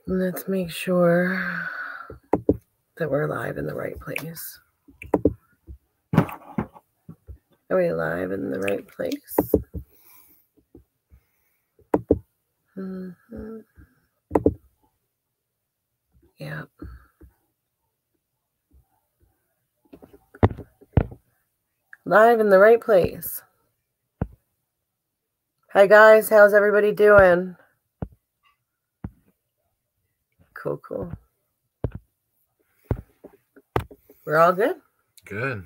Let's make sure that we're live in the right place. Are we live in the right place? Mm-hmm. Yeah. Live in the right place. Hi guys, how's everybody doing? Cool. We're all good? Good.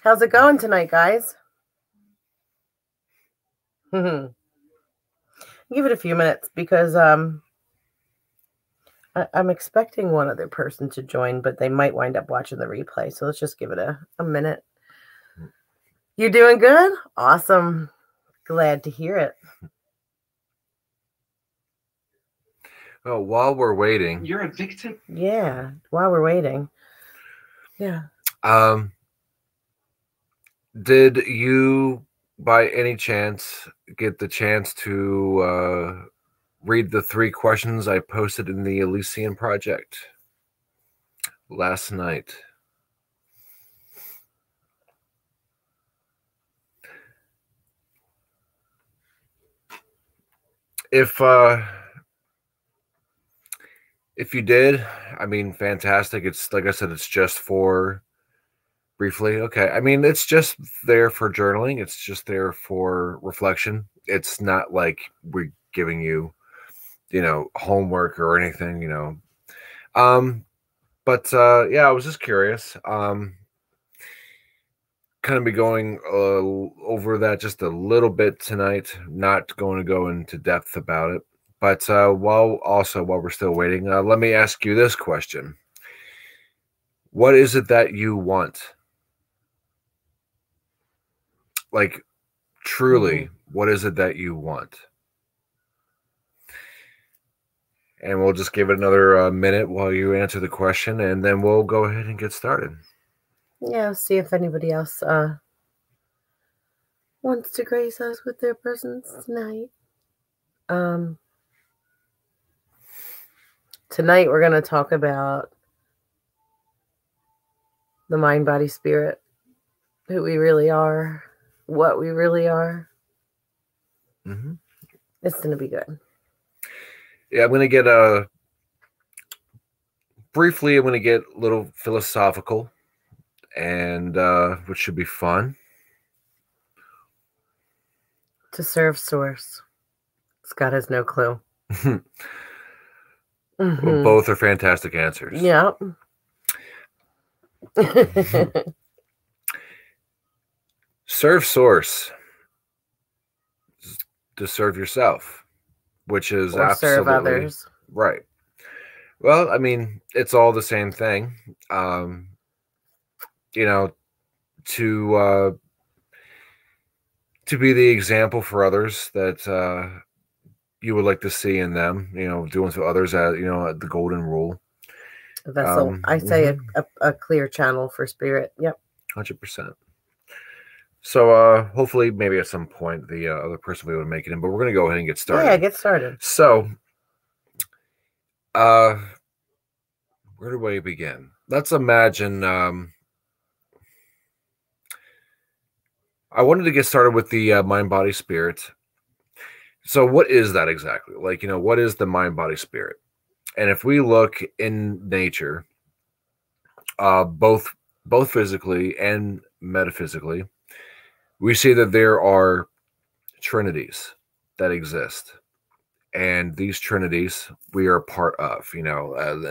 How's it going tonight, guys? Give it a few minutes because I'm expecting one other person to join, but they might wind up watching the replay. So let's just give it a minute. You doing good? Awesome. Glad to hear it. Well, while we're waiting, you're a victim. Yeah, while we're waiting. Yeah. Did you, by any chance, get the chance to read the 3 questions I posted in the Elysian project last night? If you did, I mean, fantastic. It's like I said, it's just for briefly. Okay. I mean, it's just there for journaling. It's just there for reflection. It's not like we're giving you, homework or anything, But yeah, I was just curious. Kind of be going over that just a little bit tonight. Not going to go into depth about it. But while we're still waiting, let me ask you this question. What is it that you want? Like, truly, what is it that you want? And we'll just give it another minute while you answer the question, and then we'll go ahead and get started. Yeah, see if anybody else wants to grace us with their presence tonight. Tonight we're going to talk about the mind, body, spirit, who we really are, what we really are. Mm-hmm. It's going to be good. Yeah, I'm going to get briefly, I'm going to get a little philosophical, and which should be fun. To serve source. Scott has no clue. Well, both are fantastic answers. Yeah. Serve source. To serve yourself, which is or absolutely serve others. Right. Well, I mean, it's all the same thing. To be the example for others that you would like to see in them, doing to others, the golden rule. A vessel. I say a clear channel for spirit. Yep. 100%. So hopefully, maybe at some point, the other person will be able to make it in. But we're going to go ahead and get started. Yeah, get started. So, where do we begin? Let's imagine. I wanted to get started with the mind, body, spirit. So what is that exactly? Like, what is the mind, body, spirit? And if we look in nature, both physically and metaphysically, we see that there are trinities that exist. And these trinities we are part of, in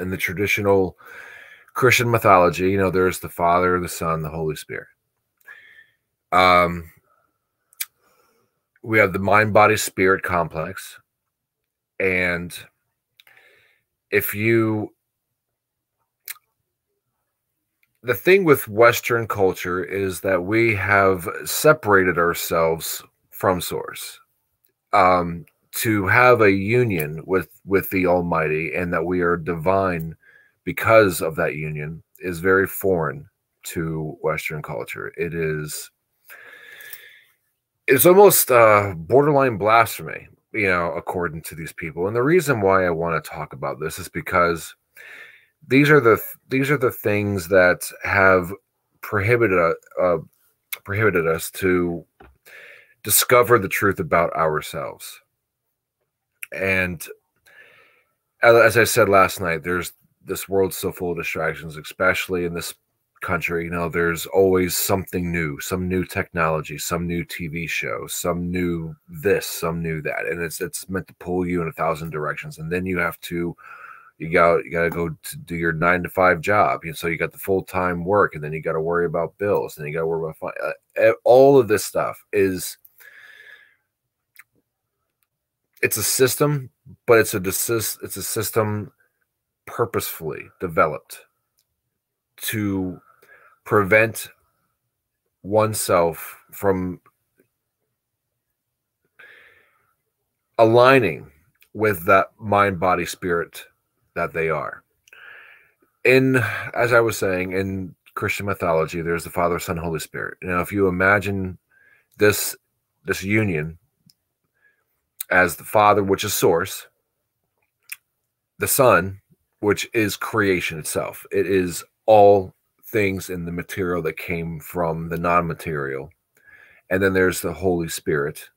the traditional Christian mythology, there's the Father, the Son, the Holy Spirit. We have the mind, body, spirit complex. And the thing with Western culture is that we have separated ourselves from Source to have a union with the Almighty, and that we are divine because of that union is very foreign to Western culture. It's almost borderline blasphemy according to these people. And the reason why I want to talk about this is because these are the things that have prohibited us to discover the truth about ourselves. And as I said last night, this world's so full of distractions, especially in this country. There's always something new, some new technology, some new TV show, some new this, some new that, and it's meant to pull you in 1,000 directions. And then you got to go to do your 9-to-5 job. So you got the full-time work, and then you got to worry about bills, and you got to worry about all of this stuff it's a system, but it's a system purposefully developed to prevent oneself from aligning with that mind, body, spirit that they are. As I was saying, in Christian mythology, there's the Father, Son, Holy Spirit. If you imagine this union as the Father, which is source, the Son, which is creation itself. It is all things in the material that came from the non-material. And then there's the Holy Spirit,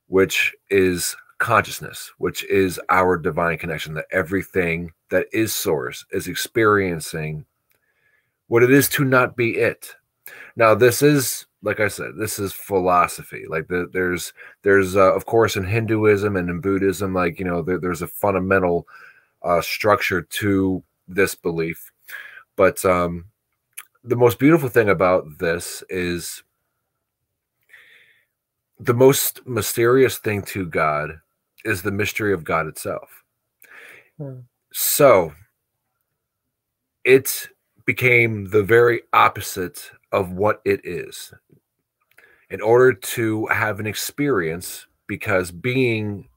which is consciousness, which is our divine connection, that everything that is source is experiencing what it is to not be it. Now, this is, like I said, this is philosophy. Like there's of course, in Hinduism and in Buddhism, there's a fundamental structure to this belief. But the most beautiful thing about this is the most mysterious thing to God is the mystery of God itself. So it became the very opposite of what it is in order to have an experience, because being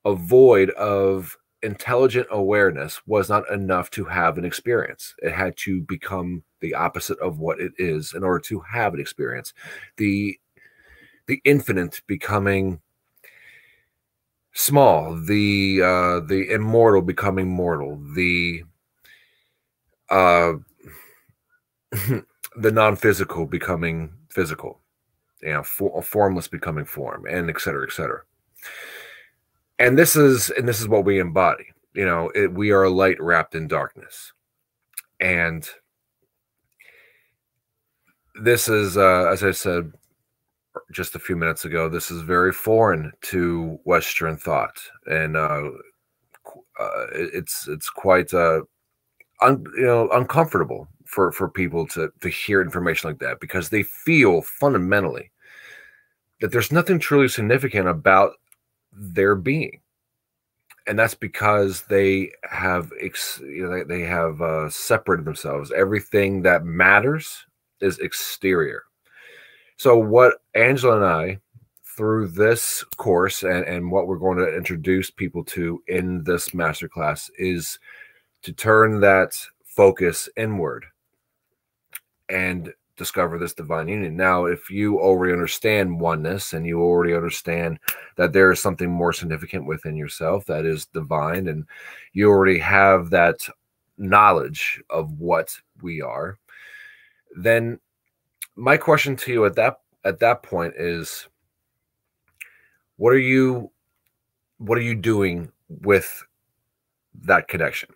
a void of intelligent awareness was not enough to have an experience. It had to become the opposite of what it is in order to have an experience. The infinite becoming small, the immortal becoming mortal, the non-physical becoming physical, formless becoming form, and et cetera, et cetera. And this is what we embody. We are a light wrapped in darkness. And this is, as I said just a few minutes ago, this is very foreign to Western thought. And it's quite uncomfortable for people to hear information like that, because they feel fundamentally that there's nothing truly significant about their being. And that's because they have separated themselves. Everything that matters is exterior. So what Angela and I, through this course and what we're going to introduce people to in this masterclass, is to turn that focus inward and discover this divine union. Now, if you already understand oneness and you already understand that there is something more significant within yourself that is divine, and you already have that knowledge of what we are, then my question to you at that point is, what are you doing with that connection?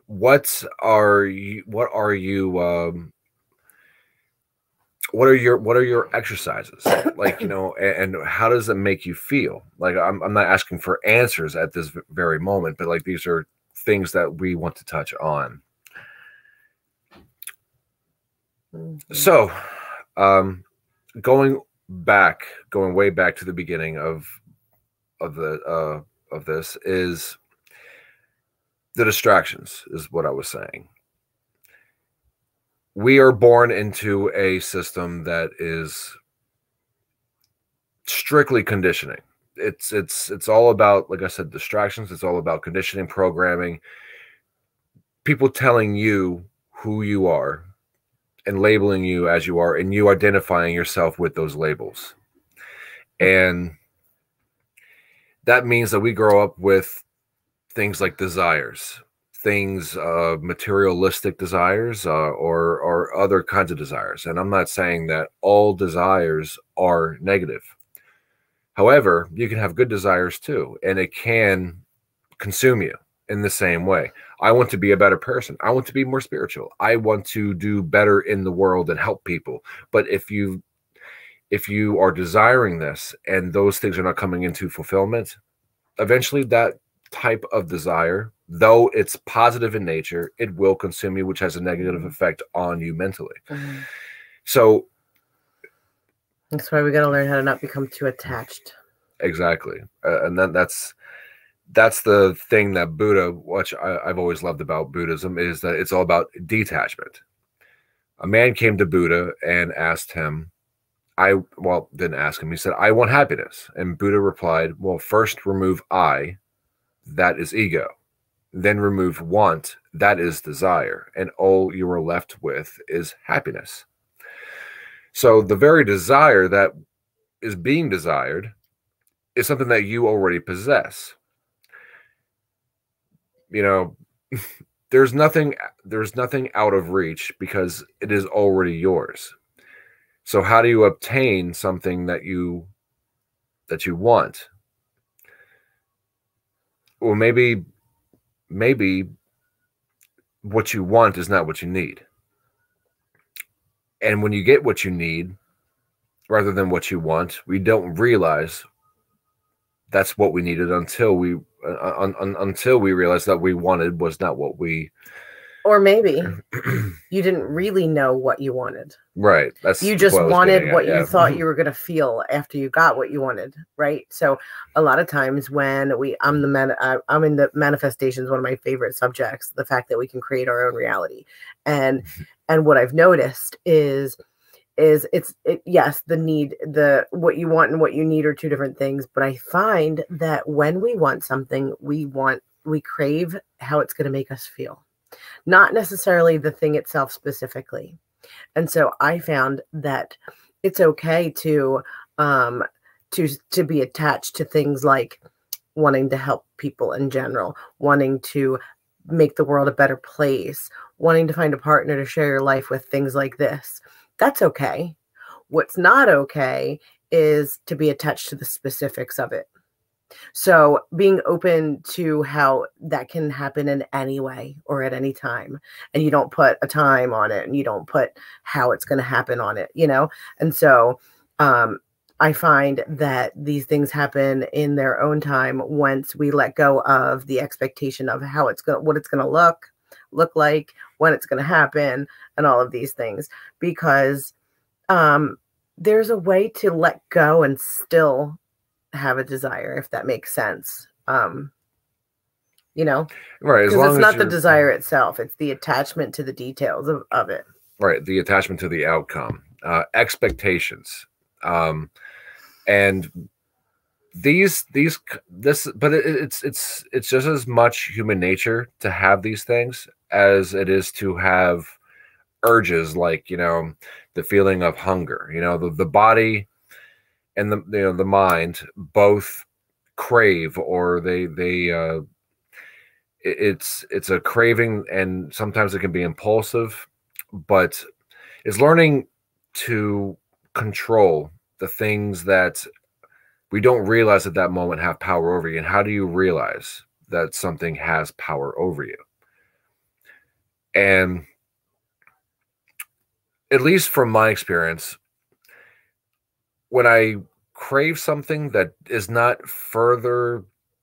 What are your exercises like, and how does it make you feel? Like, I'm not asking for answers at this very moment, but like, these are things that we want to touch on. Mm-hmm. So, going way back to the beginning of this is the distractions, is what I was saying. We are born into a system that is strictly conditioning. It's all about, like I said, distractions. It's all about conditioning, programming, people telling you who you are and labeling you as you are, and you identifying yourself with those labels. And that means that we grow up with things like desires, things, materialistic desires, or other kinds of desires. And I'm not saying that all desires are negative. However, you can have good desires too, and it can consume you in the same way. I want to be a better person. I want to be more spiritual. I want to do better in the world and help people. But if you are desiring this and those things are not coming into fulfillment, eventually that type of desire, though it's positive in nature, it will consume you, which has a negative effect on you mentally. So that's why we got to learn how to not become too attached. Exactly. And that's the thing that Buddha, which I've always loved about Buddhism, is that it's all about detachment. A man came to Buddha and asked him, didn't ask him. He said, I want happiness. And Buddha replied, well, first remove I, that is ego. Then remove want, that is desire. And all you are left with is happiness. So the very desire that is being desired is something that you already possess. You know, there's nothing out of reach because it is already yours. So how do you obtain something that you want? Well, maybe what you want is not what you need. And when you get what you need rather than what you want, we don't realize that's what we needed until we realized that we wanted was not what we. Or maybe you didn't really know what you wanted. Right. You just wanted what you thought you were going to feel after you got what you wanted. Right. So a lot of times when I'm in the manifestations, one of my favorite subjects, the fact that we can create our own reality. And what I've noticed is yes, what you want and what you need are two different things. But I find that when we want something, we crave how it's going to make us feel. Not necessarily the thing itself specifically. And so I found that it's okay to be attached to things like wanting to help people in general, wanting to make the world a better place, wanting to find a partner to share your life with, things like this. That's okay. What's not okay is to be attached to the specifics of it. So being open to how that can happen in any way or at any time, and you don't put a time on it and you don't put how it's going to happen on it, And so I find that these things happen in their own time once we let go of the expectation of what it's going to look like, when it's going to happen, and all of these things, because there's a way to let go and still have a desire, if that makes sense. Right. Because it's not the desire itself, it's the attachment to the details of it. Right. The attachment to the outcome, expectations. And this, but it's just as much human nature to have these things as it is to have urges, like, the feeling of hunger. The body and the mind both crave, or it's a craving, and sometimes it can be impulsive, but it's learning to control the things that we don't realize at that moment have power over you. And how do you realize that something has power over you? And at least from my experience, when I crave something that is not further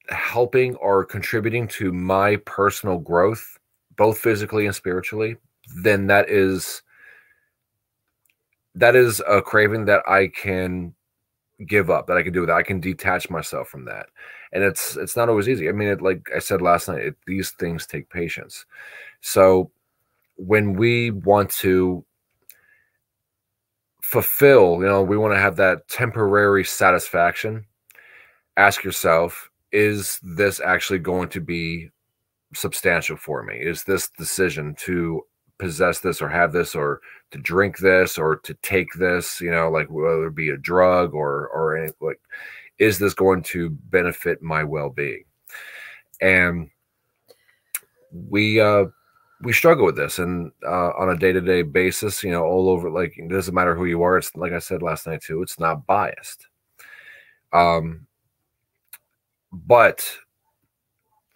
helping or contributing to my personal growth, both physically and spiritually, then that is a craving that I can give up, that I can do, that I can detach myself from that. And it's not always easy. I mean, like I said last night, these things take patience. So when we want to fulfill, we want to have that temporary satisfaction, ask yourself, is this actually going to be substantial for me? Is this decision to possess this or have this or to drink this or to take this, you know, like whether it be a drug or any, like, is this going to benefit my well-being? And we struggle with this, and on a day-to-day basis, you know, all over, like, it doesn't matter who you are. It's like I said last night too, it's not biased. But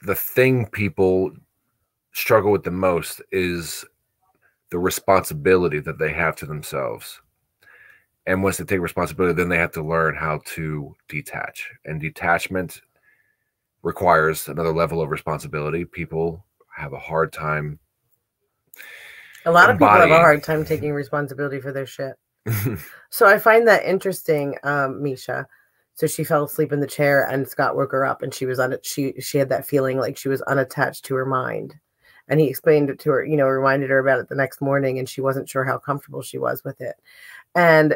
the thing people struggle with the most is the responsibility that they have to themselves. And once they take responsibility, then they have to learn how to detach. And detachment requires another level of responsibility. People have a hard time. A lot of people have a hard time taking responsibility for their shit. So I find that interesting, Misha. So she fell asleep in the chair, and Scott woke her up, and she was on it. She had that feeling like she was unattached to her mind, and he explained it to her. You know, reminded her about it the next morning, and she wasn't sure how comfortable she was with it. And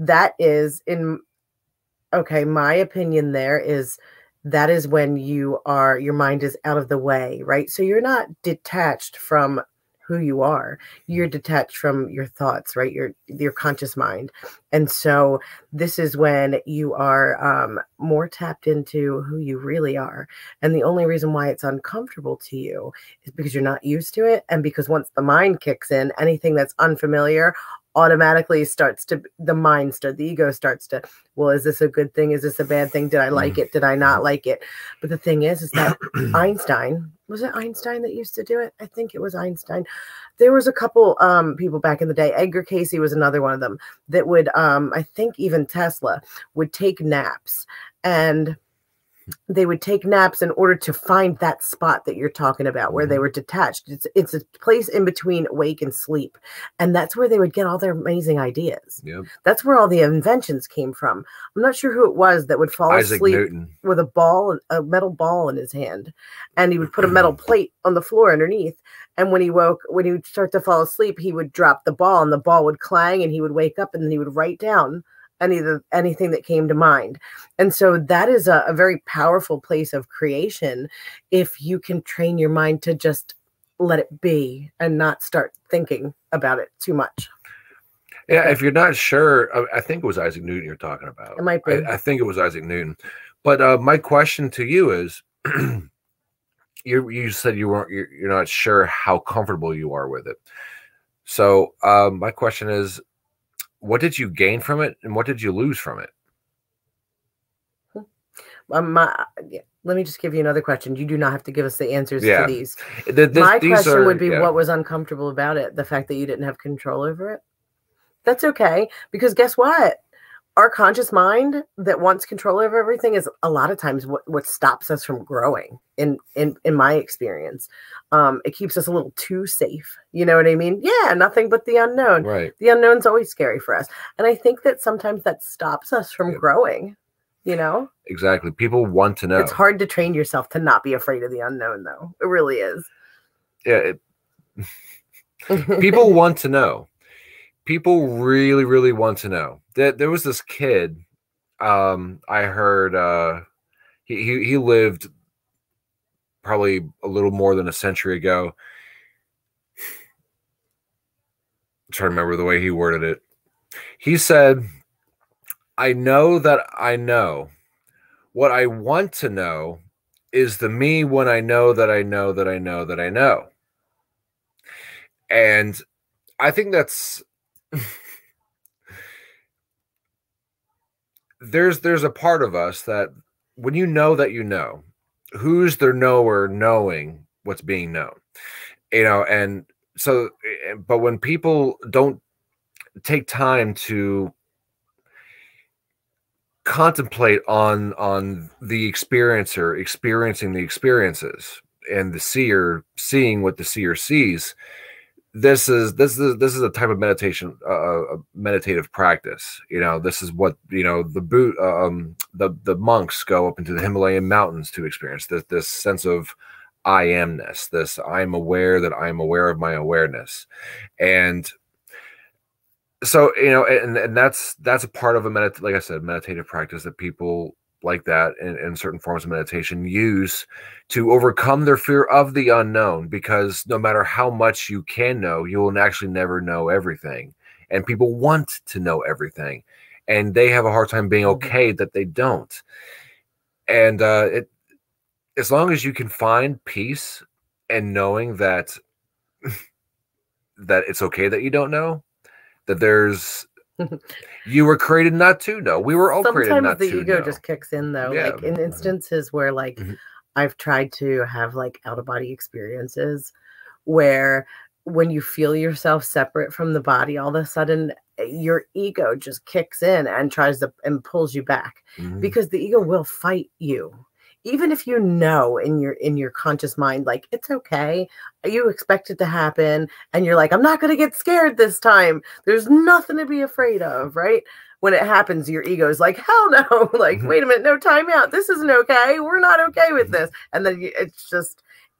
that is my opinion. That is when your mind is out of the way, right? So you're not detached from who you are. You're detached from your thoughts, right? Your conscious mind. And so this is when you are more tapped into who you really are. And the only reason why it's uncomfortable to you is because you're not used to it. And because once the mind kicks in, anything that's unfamiliar automatically the ego starts to, well, is this a good thing? Is this a bad thing? Did I like it? Did I not like it? But the thing is that was it Einstein that used to do it? I think it was Einstein. There was a couple people back in the day. Edgar Cayce was another one of them that would, I think even Tesla would take naps, and they would take naps in order to find that spot that you're talking about where they were detached. It's a place in between wake and sleep. And that's where they would get all their amazing ideas. Yep. That's where all the inventions came from. I'm not sure who it was that would fall asleep with a metal ball in his hand. And he would put a metal plate on the floor underneath. And when he would start to fall asleep, he would drop the ball, and the ball would clang, and he would wake up, and then he would write down anything that came to mind. And so that is a very powerful place of creation if you can train your mind to just let it be and not start thinking about it too much. Yeah, if you're not sure, I think it was Isaac Newton you're talking about. It might be. I think it was Isaac Newton. But my question to you is, you said you're not sure how comfortable you are with it. So my question is, what did you gain from it, and what did you lose from it? Let me just give you another question. You do not have to give us the answers to these. My question would be, what was uncomfortable about it? The fact that you didn't have control over it? That's okay, because guess what? Our conscious mind that wants control over everything is a lot of times what stops us from growing. In my experience, it keeps us a little too safe. You know what I mean? Yeah, nothing but the unknown. Right. The unknown's always scary for us, and I think that sometimes that stops us from growing. You know? Exactly. People want to know. It's hard to train yourself to not be afraid of the unknown, though. It really is. Yeah. People want to know. People really, really want to know. There was this kid, I heard he lived probably a little more than a century ago. I'm trying to remember the way he worded it. He said, I know that I know. What I want to know is the me when I know that I know that I know that I know. And I think that's there's a part of us that when you know that you know, who's the knower knowing what's being known? You know, and so, but when people don't take time to contemplate on the experiencer experiencing the experiences and the seer seeing what the seer sees, this is a type of meditation, a meditative practice. You know, this is what, you know, the monks go up into the Himalayan mountains to experience this sense of I amness, this I'm aware that I'm aware of my awareness. And so, you know, and that's a part of like I said, meditative practice that people like that in certain forms of meditation use to overcome their fear of the unknown, because no matter how much you can know, you will actually never know everything. And people want to know everything, and they have a hard time being okay that they don't. And as long as you can find peace and knowing that that it's okay that you don't know, that there's you were created not to know. We were all created not to know. Sometimes the ego just kicks in, though. Yeah. Like in instances where like I've tried to have like out-of-body experiences where when you feel yourself separate from the body, all of a sudden your ego just kicks in and tries to and pulls you back, because the ego will fight you. Even if you know in your conscious mind, like, it's okay, you expect it to happen, and you're like, I'm not going to get scared this time. There's nothing to be afraid of, right? When it happens, your ego is like, hell no, like, wait a minute, no, time out. This isn't okay. We're not okay with this. And then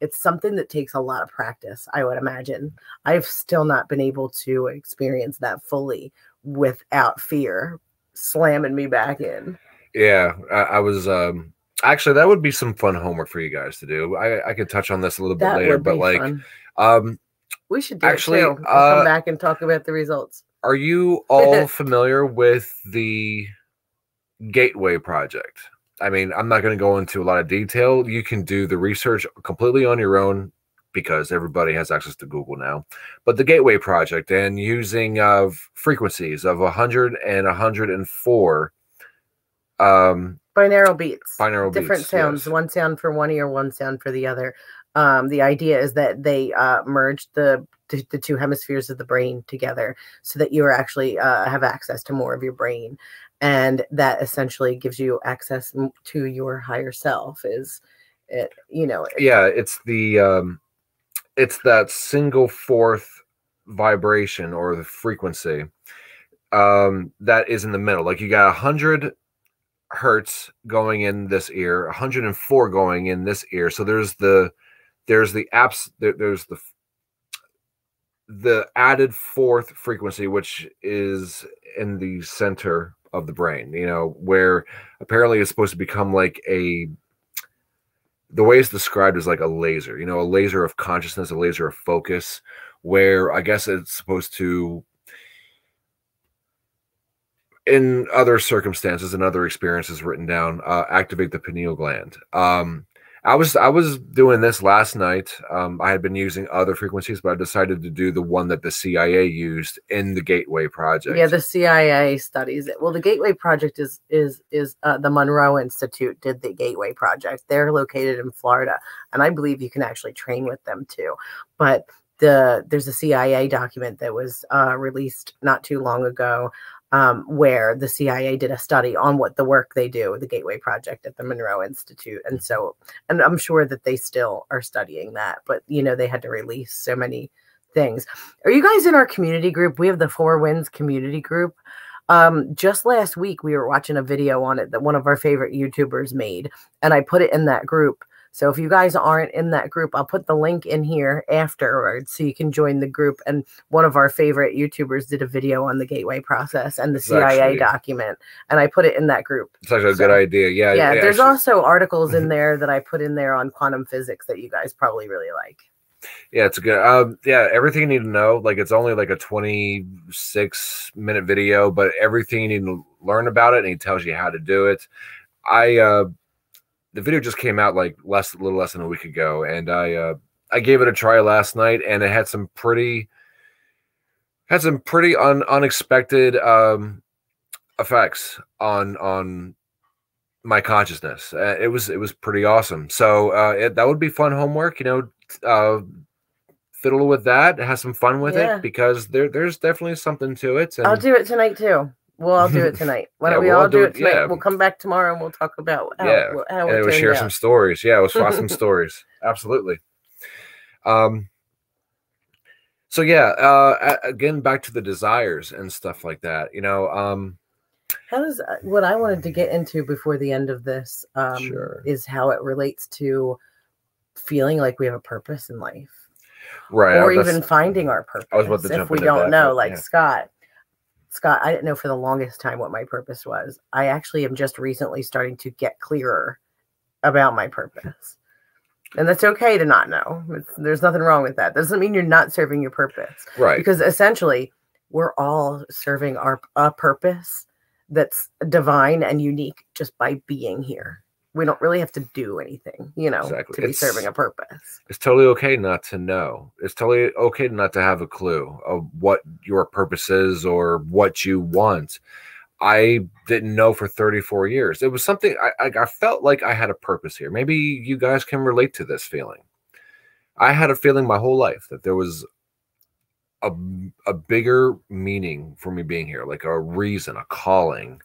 it's something that takes a lot of practice, I would imagine. I've still not been able to experience that fully without fear slamming me back in. Yeah, I was... Actually, that would be some fun homework for you guys to do. I could touch on this a little bit later, but like, we should do actually it too, and come back and talk about the results. Are you all familiar with the Gateway Project? I mean, I'm not going to go into a lot of detail. You can do the research completely on your own because everybody has access to Google now. But the Gateway Project, and using frequencies of 100 and 104. Binaural beats. Different sounds. Yes. One sound for one ear, one sound for the other. The idea is that they merge the two hemispheres of the brain together so that you are actually have access to more of your brain. And that essentially gives you access to your higher self. Is it, yeah, it's the it's that single fourth vibration or the frequency that is in the middle. Like, you got 100 hertz going in this ear, 104 going in this ear. So there's the added fourth frequency, which is in the center of the brain, where apparently it's supposed to become like the way it's described is like a laser, a laser of consciousness, a laser of focus, where I guess it's supposed to, in other circumstances and other experiences written down, activate the pineal gland. I was doing this last night. I had been using other frequencies, but I decided to do the one that the CIA used in the Gateway Project. Yeah, the CIA studies it. Well, the Gateway Project is the Monroe Institute did the Gateway Project. They're located in Florida, and I believe you can actually train with them too. But there's a CIA document that was released not too long ago, where the CIA did a study on what the work they do, the Gateway Project at the Monroe Institute. And I'm sure that they still are studying that, but they had to release so many things. Are you guys in our community group? We have the Four Winds community group. Just last week, we were watching a video on it that one of our favorite YouTubers made, and I put it in that group. So if you guys aren't in that group, I'll put the link in here afterwards so you can join the group. And one of our favorite YouTubers did a video on the Gateway process and the CIA document, and I put it in that group. It's actually a good idea. Yeah. Yeah. There's also articles in there that I put in there on quantum physics that you guys probably really like. Yeah, it's good. Yeah, everything you need to know. Like, it's only like a 26-minute video, but everything you need to learn about it, and he tells you how to do it. The video just came out like a little less than a week ago, and I gave it a try last night, and it had some pretty unexpected effects on my consciousness. It was pretty awesome. So that would be fun homework. Fiddle with that, have some fun with it, because there's definitely something to it. And I'll do it tonight too. Well, I'll do it tonight. Why don't we all do it tonight? Yeah. We'll come back tomorrow and we'll talk about how we'll share some stories. Yeah, we'll swap some stories. Absolutely. So yeah, again, back to the desires and stuff like that. How does what I wanted to get into before the end of this is how it relates to feeling like we have a purpose in life, right? Or even finding our purpose. I was about to jump if we don't know, like Scott. Scott, I didn't know for the longest time what my purpose was. I actually am just recently starting to get clearer about my purpose. And that's okay to not know. There's nothing wrong with that. Doesn't mean you're not serving your purpose. Right. Because essentially, we're all serving a purpose that's divine and unique just by being here. We don't really have to do anything, you know, exactly. to be serving a purpose. It's totally okay not to know. It's totally okay not to have a clue of what your purpose is or what you want. I didn't know for 34 years. It was something I felt like I had a purpose here. Maybe you guys can relate to this feeling. I had a feeling my whole life that there was a bigger meaning for me being here, like a reason, a calling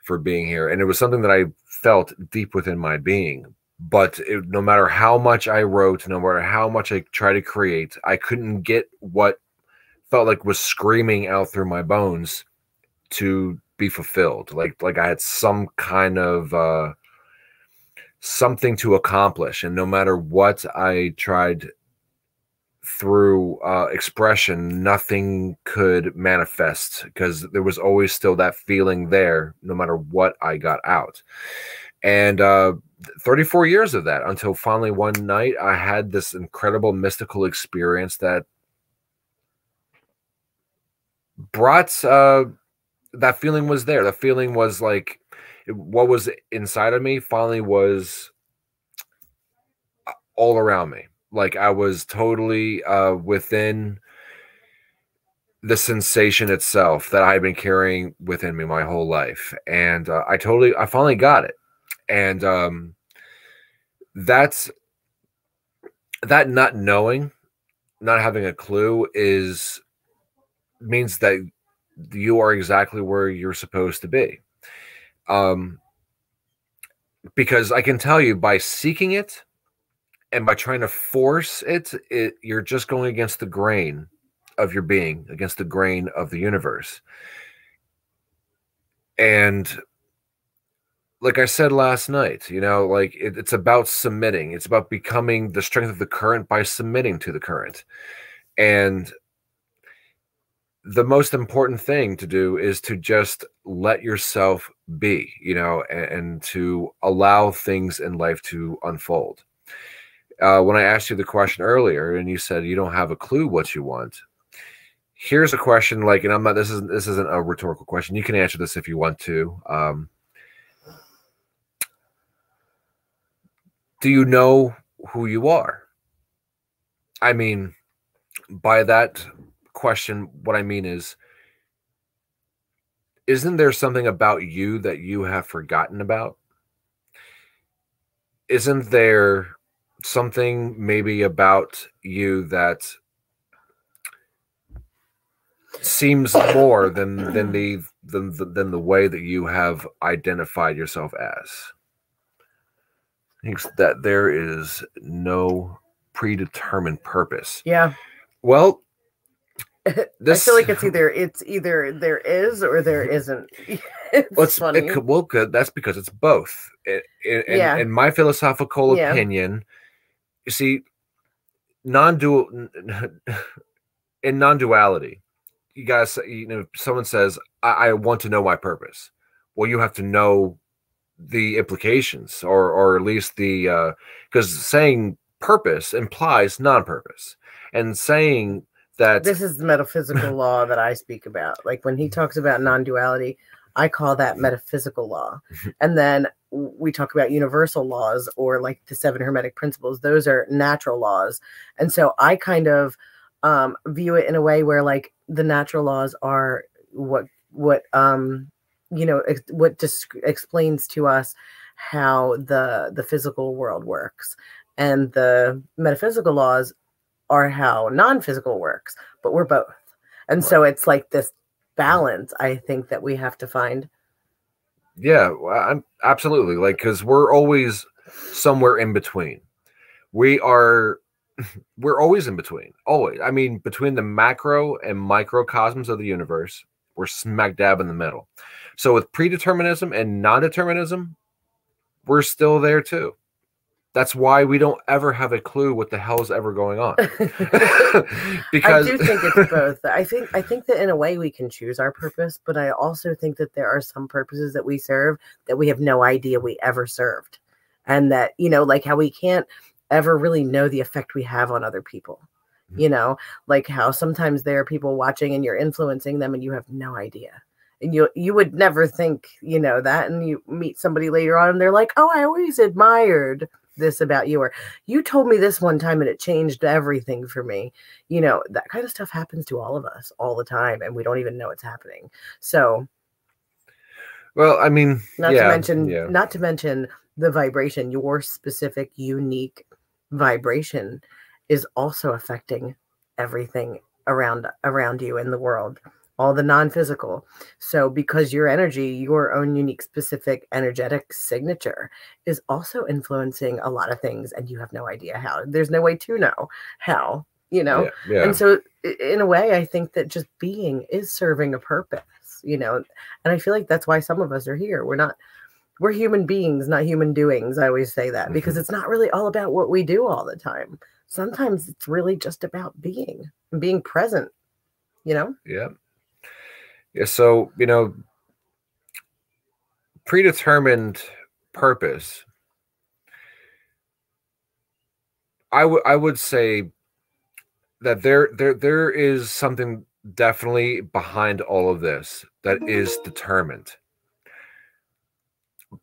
for being here. And it was something that I felt deep within my being. But no matter how much I wrote, no matter how much I tried to create, I couldn't get what felt like was screaming out through my bones to be fulfilled. Like I had some kind of something to accomplish. And no matter what I tried through expression, nothing could manifest, because there was always still that feeling there, no matter what I got out. And 34 years of that, until finally one night I had this incredible mystical experience that brought that feeling was there. The feeling was like what was inside of me finally was all around me. Like I was totally within the sensation itself that I had been carrying within me my whole life. And I finally got it. And that not knowing, not having a clue means that you are exactly where you're supposed to be. Because I can tell you, by seeking it and by trying to force it, you're just going against the grain of your being, against the grain of the universe. And like I said last night, you know, like it's about submitting. It's about becoming the strength of the current by submitting to the current. And the most important thing to do is to just let yourself be, you know, and to allow things in life to unfold. When I asked you the question earlier and you said you don't have a clue what you want, here's a question, like, and I'm not, this isn't a rhetorical question. You can answer this if you want to. Do you know who you are? I mean, by that question, what I mean is, isn't there something about you that you have forgotten about? Isn't there something maybe about you that seems more than the way that you have identified yourself as? I think that there is no predetermined purpose. Yeah. Well, I feel like it's either there is or there isn't. It's funny. That's because it's both. In my philosophical opinion, you see, in non-duality, you guys, you know, someone says, I want to know my purpose. Well, you have to know the implications, or at least the because saying purpose implies non-purpose, and saying that this is the metaphysical law that I speak about. Like when he talks about non-duality, I call that metaphysical law. And then we talk about universal laws, or like the 7 Hermetic principles. Those are natural laws. And so I kind of view it in a way where like the natural laws are what you know, what just explains to us how the physical world works, and the metaphysical laws are how non-physical works, but we're both. And so it's like this balance, I think, that we have to find. Yeah, absolutely. Like, because we're always somewhere in between. We're always in between. Always. I mean, between the macro and microcosms of the universe, we're smack dab in the middle. So with predeterminism and non-determinism, we're still there too. That's why we don't ever have a clue what the hell is ever going on. Because I do think it's both. I think that in a way we can choose our purpose, but I also think that there are some purposes that we serve that we have no idea we ever served. And that, you know, like how we can't ever really know the effect we have on other people. You know, like how sometimes there are people watching and you're influencing them and you have no idea. And you would never think, you know, that, and you meet somebody later on and they're like, oh, I always admired this about you, or you told me this one time and it changed everything for me. You know, that kind of stuff happens to all of us all the time and we don't even know it's happening. So, well, I mean, not to mention the vibration, your specific unique vibration is also affecting everything around you in the world, all the non-physical. So because your energy, your own unique specific energetic signature is also influencing a lot of things and you have no idea how. There's no way to know how, you know. And so in a way I think that just being is serving a purpose, you know. And I feel like that's why some of us are here. We're human beings, not human doings. I always say that because it's not really all about what we do all the time. Sometimes it's really just about being and being present, you know? Yeah. So, you know, predetermined purpose, I would say that there is something definitely behind all of this that is determined.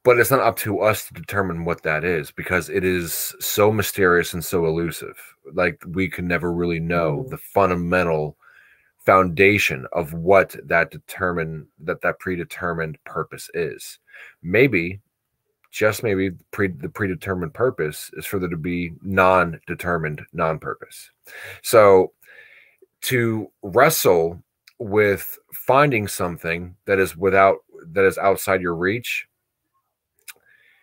But it's not up to us to determine what that is because it is so mysterious and so elusive. Like we can never really know the fundamental foundation of what that predetermined purpose is. Maybe, just maybe, the predetermined purpose is for there to be non-determined non-purpose. So to wrestle with finding something that is outside your reach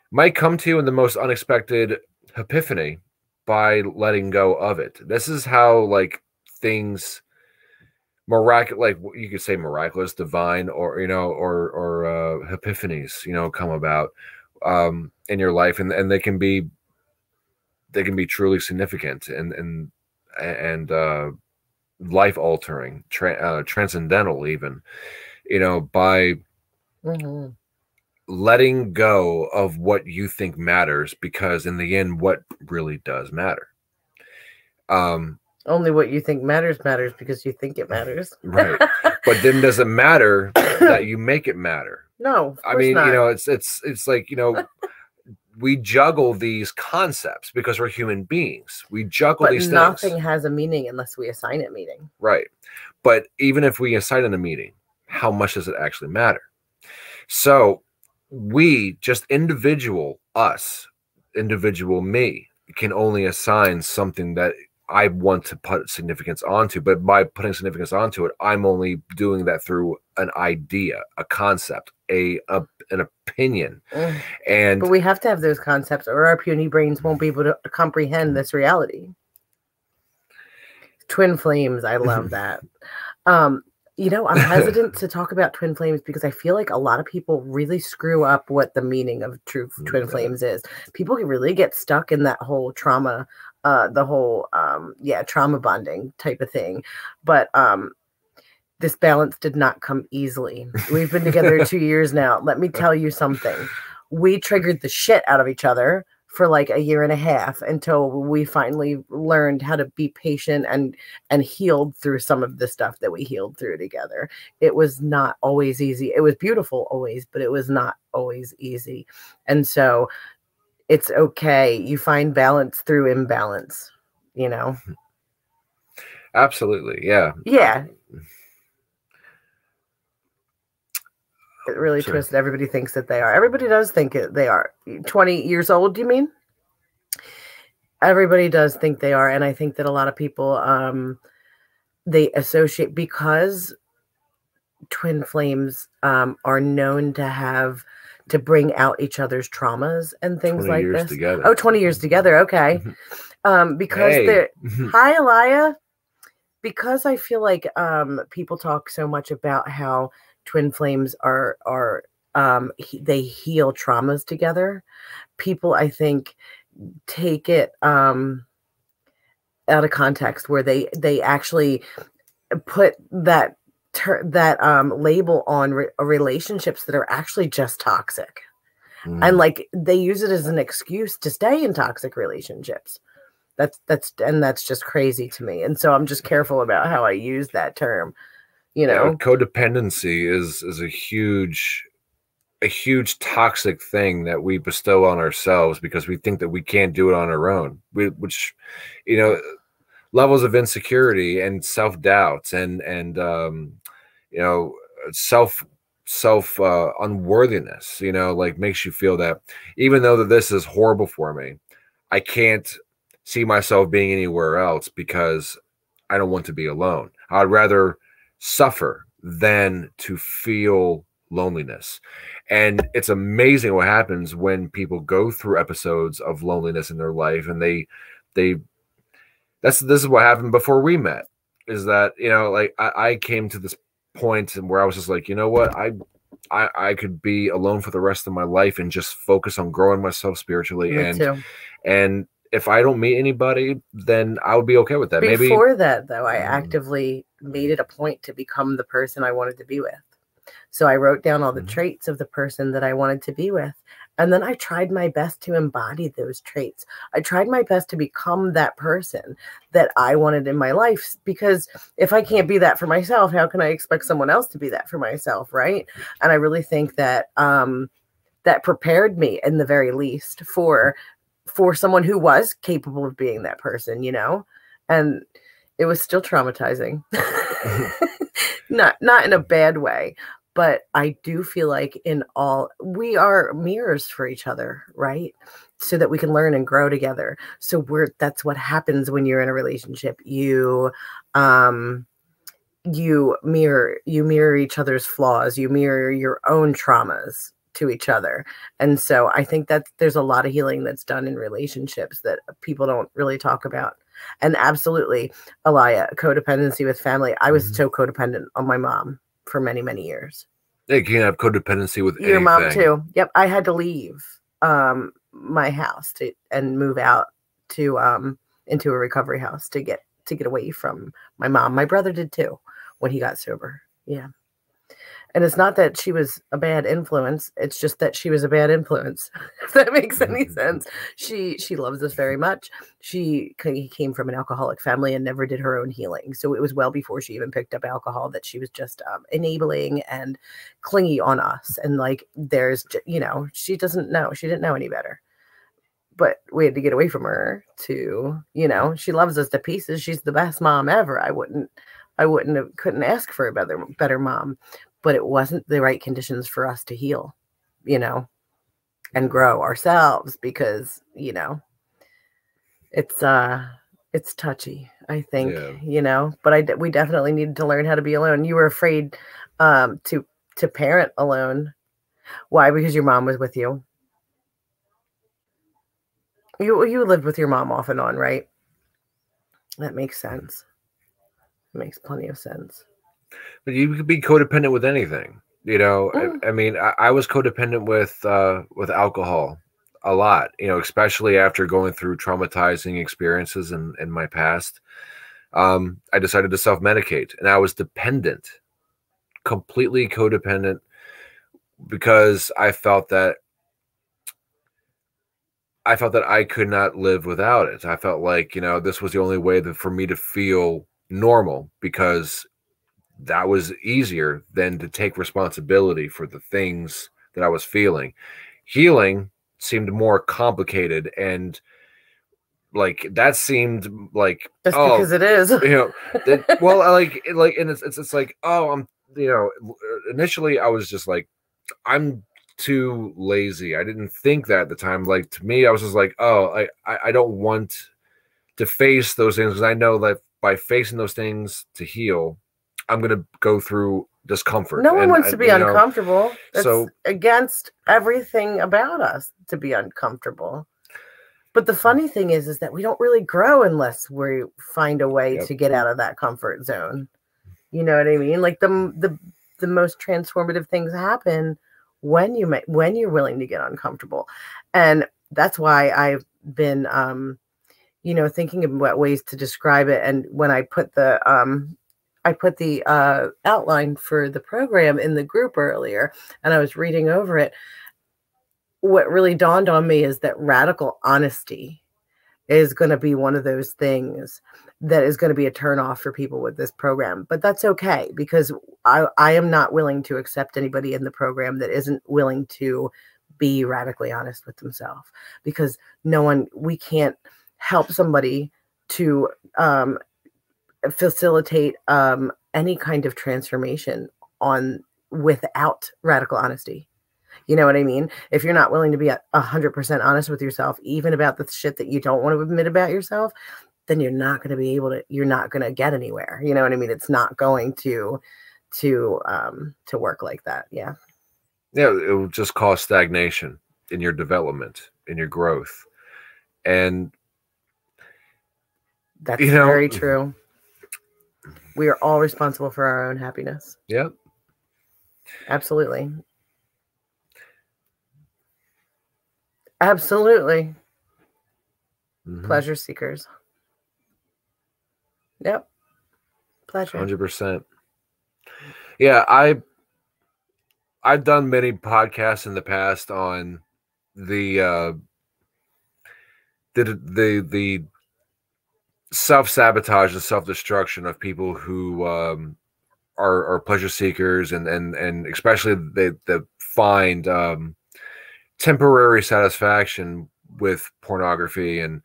might come to you in the most unexpected epiphany by letting go of it. This is how like things miraculous, like you could say miraculous, divine, or you know, or epiphanies, you know, come about in your life, and they can be truly significant and life altering, transcendental, even, you know, by letting go of what you think matters, because in the end, what really does matter? Only what you think matters because you think it matters. Right. But then does it matter that you make it matter? No, I mean, you know, it's like, you know, we juggle these concepts because we're human beings. We juggle these things. But nothing has a meaning unless we assign it meaning. Right. But even if we assign it a meaning, how much does it actually matter? So we, just individual me, can only assign something that I want to put significance onto. But by putting significance onto it, I'm only doing that through an idea, a concept, an opinion. But we have to have those concepts or our puny brains won't be able to comprehend this reality. Twin flames, I love that. You know, I'm hesitant to talk about twin flames because I feel like a lot of people really screw up what the meaning of true twin flames is. People can really get stuck in that whole trauma, trauma bonding type of thing. But this balance did not come easily. We've been together 2 years now. Let me tell you something. We triggered the shit out of each other for like a year and a half until we finally learned how to be patient and healed through some of the stuff that we healed through together. It was not always easy. It was beautiful always, but it was not always easy. And so it's okay. You find balance through imbalance, you know? Absolutely. Yeah. Yeah. It really twisted. Everybody thinks that they are. Everybody does think they are. 20 years old, do you mean? Everybody does think they are. And I think that a lot of people, they associate, because twin flames are known to bring out each other's traumas and things like this. Together. Oh, 20 years together. Okay. Because they're, hi, Elia. Because I feel like people talk so much about how twin flames they heal traumas together. People, I think, take it out of context, where they actually put that label on relationships that are actually just toxic. And like they use it as an excuse to stay in toxic relationships. That's just crazy to me. And so I'm just careful about how I use that term. Codependency is a huge toxic thing that we bestow on ourselves because we think that we can't do it on our own. Which levels of insecurity and self-doubt and self unworthiness, like makes you feel that even though that this is horrible for me, I can't see myself being anywhere else because I don't want to be alone. I'd rather suffer than to feel loneliness. And it's amazing what happens when people go through episodes of loneliness in their life, and this is what happened before we met, is that like I came to this point where I was just like, you know what, I could be alone for the rest of my life and just focus on growing myself spiritually. And if I don't meet anybody, then I would be okay with that. Before that, though, I actively made it a point to become the person I wanted to be with. So I wrote down all the traits of the person that I wanted to be with. And then I tried my best to embody those traits. I tried my best to become that person that I wanted in my life, because if I can't be that for myself, how can I expect someone else to be that for myself, right? And I really think that that prepared me, in the very least, for someone who was capable of being that person, and it was still traumatizing. Not in a bad way, but I do feel like we are mirrors for each other, right? So that we can learn and grow together. So that's what happens when you're in a relationship. You mirror each other's flaws. You mirror your own traumas to each other. And so I think that there's a lot of healing that's done in relationships that people don't really talk about. And absolutely, Alaya, codependency with family. I was so codependent on my mom for many, many years. You can have codependency with your mom too. Yep. I had to leave my house and move out to into a recovery house to get away from my mom. My brother did too when he got sober. Yeah. And it's not that she was a bad influence. It's just that she was a bad influence, if that makes any sense. She loves us very much. He came from an alcoholic family and never did her own healing. So it was well before she even picked up alcohol that she was just enabling and clingy on us. And like, she didn't know any better. But we had to get away from her to, she loves us to pieces. She's the best mom ever. Couldn't ask for a better mom. But it wasn't the right conditions for us to heal, and grow ourselves, because, it's touchy, I think, but we definitely needed to learn how to be alone. You were afraid to parent alone. Why? Because your mom was with you. You lived with your mom off and on, right? That makes sense. It makes plenty of sense. But you could be codependent with anything, I mean, I was codependent with alcohol a lot, especially after going through traumatizing experiences in my past. I decided to self-medicate, and I was dependent, completely codependent, because I felt that I could not live without it. I felt like, this was the only way for me to feel normal, because that was easier than to take responsibility for the things that I was feeling. Healing seemed more complicated, and like that seemed like because it is, and it's like, I'm, initially I was just like, I'm too lazy. I didn't think that at the time. Like, to me, I was just like, I don't want to face those things, because I know that by facing those things to heal, I'm going to go through discomfort. No one wants to be uncomfortable. It's against everything about us to be uncomfortable. But the funny thing is that we don't really grow unless we find a way to get out of that comfort zone. You know what I mean? Like the most transformative things happen when you're willing to get uncomfortable. And that's why I been, you know, thinking about ways to describe it. And when I put the outline for the program in the group earlier, and I was reading over it, what really dawned on me is that radical honesty is going to be one of those things that is going to be a turnoff for people with this program. But that's okay, because I am not willing to accept anybody in the program that isn't willing to be radically honest with themselves, because we can't help somebody to facilitate any kind of transformation without radical honesty. You know what I mean? If you're not willing to be 100% honest with yourself, even about the shit that you don't want to admit about yourself, then you're not going to get anywhere. You know what I mean? It's not going to work like that. Yeah. Yeah. It will just cause stagnation in your development, in your growth. And that's very true. We are all responsible for our own happiness. Yep. Absolutely. Absolutely. Pleasure seekers. Yep. Pleasure. 100%. Yeah, I've done many podcasts in the past on the self-sabotage and self-destruction of people who are pleasure seekers, and especially they find temporary satisfaction with pornography. And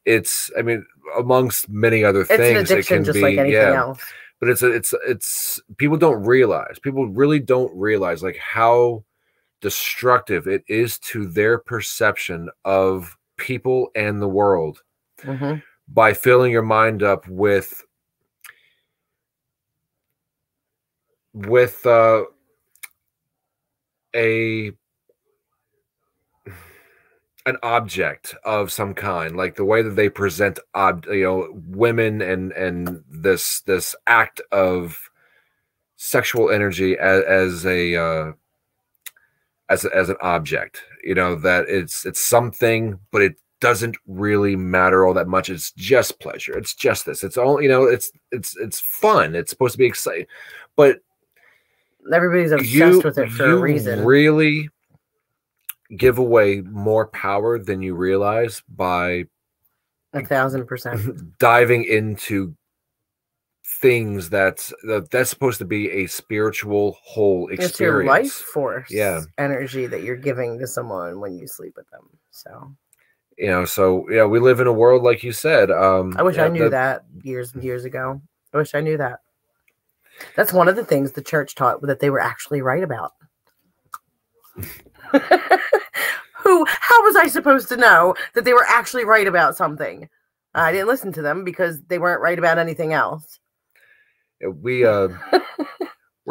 it's, I mean, amongst many other things, an addiction, just like anything else. But it's people really don't realize like how destructive it is to their perception of people and the world by filling your mind up with an object of some kind, like the way that they present women and this act of sexual energy as an object, that it's something, but it doesn't really matter all that much. It's just pleasure. It's just this. It's all, it's fun. It's supposed to be exciting, but everybody's obsessed with it for a reason. Really give away more power than you realize by 1,000% diving into things that's supposed to be a spiritual whole experience. It's your life force energy that you're giving to someone when you sleep with them. So we live in a world, like you said. I wish I knew that years and years ago. I wish I knew that. That's one of the things the church taught that they were actually right about. How was I supposed to know that they were actually right about something? I didn't listen to them because they weren't right about anything else. We're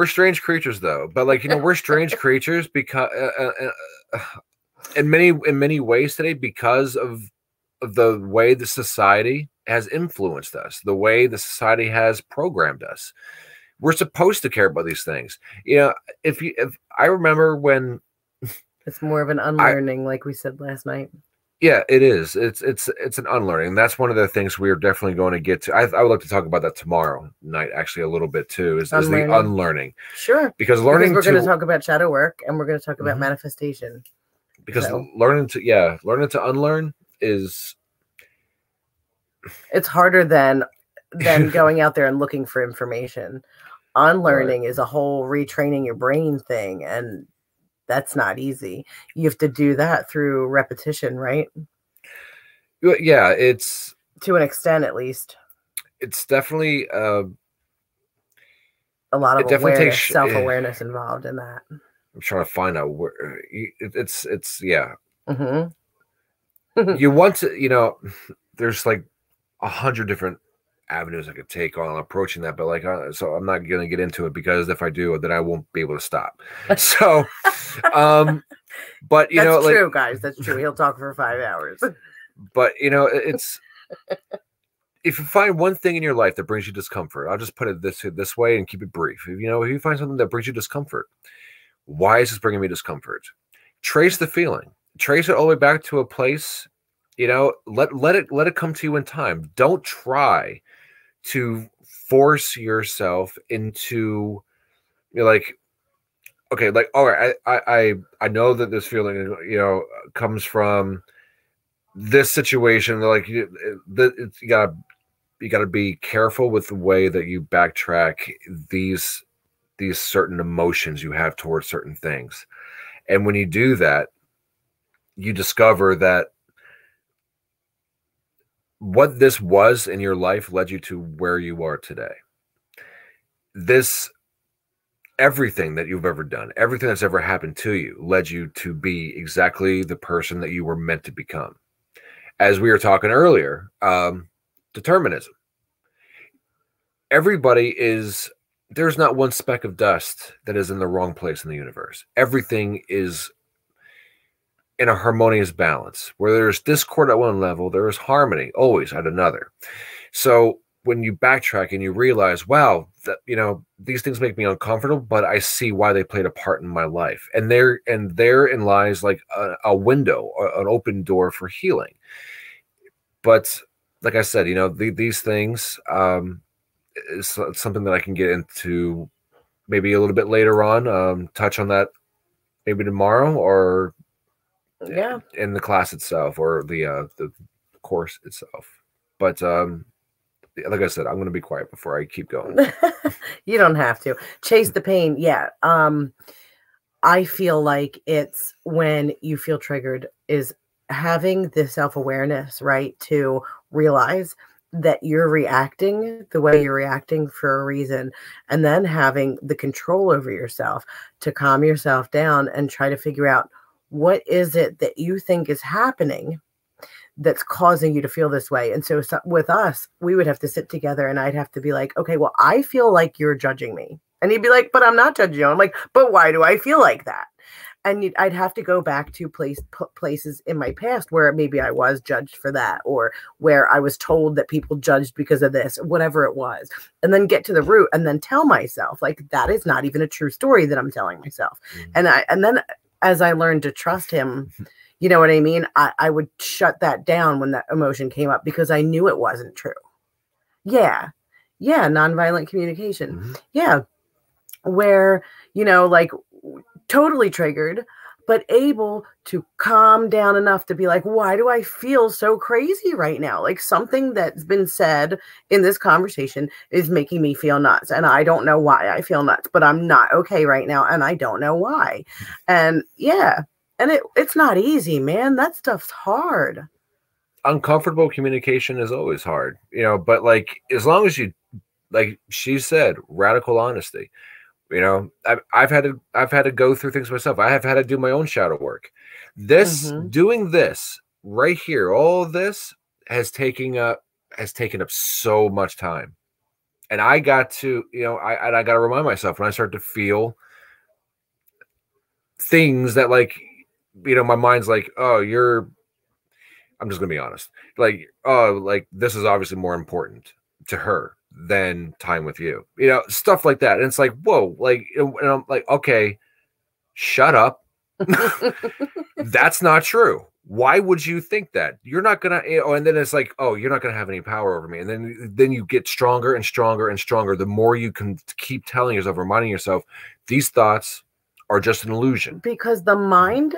strange creatures, though. But we're strange creatures because in many ways today, because of the way the society has influenced us, the way the society has programmed us. We're supposed to care about these things. If I remember when. It's more of an unlearning, like we said last night. Yeah, it is. It's an unlearning. And that's one of the things we're definitely going to get to. I would like to talk about that tomorrow night, actually, a little bit too, is the unlearning. Sure. Because we're going to talk about shadow work, and we're going to talk about manifestation. Because learning to unlearn is... It's harder than going out there and looking for information. Unlearning is a whole retraining your brain thing, and that's not easy. You have to do that through repetition, right? Yeah, it's to an extent, at least. It's definitely a lot of awareness, self-awareness involved in that. I'm trying to find out where it's yeah. You want to, there's like 100 different avenues I could take on approaching that, but so I'm not going to get into it, because if I do, then I won't be able to stop. So, but that's true, guys. That's true. He'll talk for 5 hours. But it's if you find one thing in your life that brings you discomfort, I'll just put it this way and keep it brief. If you find something that brings you discomfort, why is this bringing me discomfort? Trace the feeling. Trace it all the way back to a place You know, let it come to you in time. Don't try to force yourself into, you know, like, okay, like, all right, I know that this feeling, you know, comes from this situation. Like, you gotta be careful with the way that you backtrack these certain emotions you have towards certain things. And when you do that, you discover that what this was in your life led you to where you are today. This, everything that you've ever done, everything that's ever happened to you led you to be exactly the person that you were meant to become. As we were talking earlier, determinism. Everybody is, there's not one speck of dust that is in the wrong place in the universe. Everything is in a harmonious balance. Where there's discord at one level, there is harmony always at another. So when you backtrack and you realize, wow, that, you know, these things make me uncomfortable, but I see why they played a part in my life. And therein lies like a window, an open door for healing. But like I said, you know, these things is something that I can get into maybe a little bit later on, touch on that maybe tomorrow, or yeah, in the class itself, or the course itself. But like I said, I'm going to be quiet before I keep going. You don't have to chase the pain. Yeah. I feel like it's when you feel triggered is having the self-awareness, right? To realize that you're reacting the way you're reacting for a reason, and then having the control over yourself to calm yourself down and try to figure out what is it that you think is happening that's causing you to feel this way. And so with us, we would have to sit together and I'd have to be like, okay, well, I feel like you're judging me. And he'd be like, but I'm not judging you. I'm like, but why do I feel like that? And I'd have to go back to places in my past where maybe I was judged for that, or where I was told that people judged because of this, whatever it was, and then get to the root and then tell myself, like, that is not even a true story that I'm telling myself. Mm-hmm. And then as I learned to trust him, you know what I mean? I would shut that down when that emotion came up because I knew it wasn't true. Yeah. Yeah. Nonviolent communication. Mm-hmm. Yeah. Where, you know, like totally triggered, but able to calm down enough to be like, why do I feel so crazy right now? Like something that's been said in this conversation is making me feel nuts. And I don't know why I feel nuts, but I'm not okay right now. And I don't know why. And yeah. And it's not easy, man. That stuff's hard. Uncomfortable communication is always hard, you know, but like, as long as you, like she said, radical honesty, you know, I've had to go through things myself. I have had to do my own shadow work. Doing this right here, all of this has taken up so much time. And I got to, you know, I got to remind myself when I start to feel things that, like, you know, my mind's like, oh, I'm just gonna be honest. Like, oh, like this is obviously more important to her than time with you. You know, stuff like that. And it's like, whoa, like, and I'm like, okay, shut up. That's not true. Why would you think that? You're not gonna, you know, and then it's like, oh, you're not gonna have any power over me. And then you get stronger and stronger and stronger. The more you can keep telling yourself, reminding yourself, these thoughts are just an illusion. Because the mind,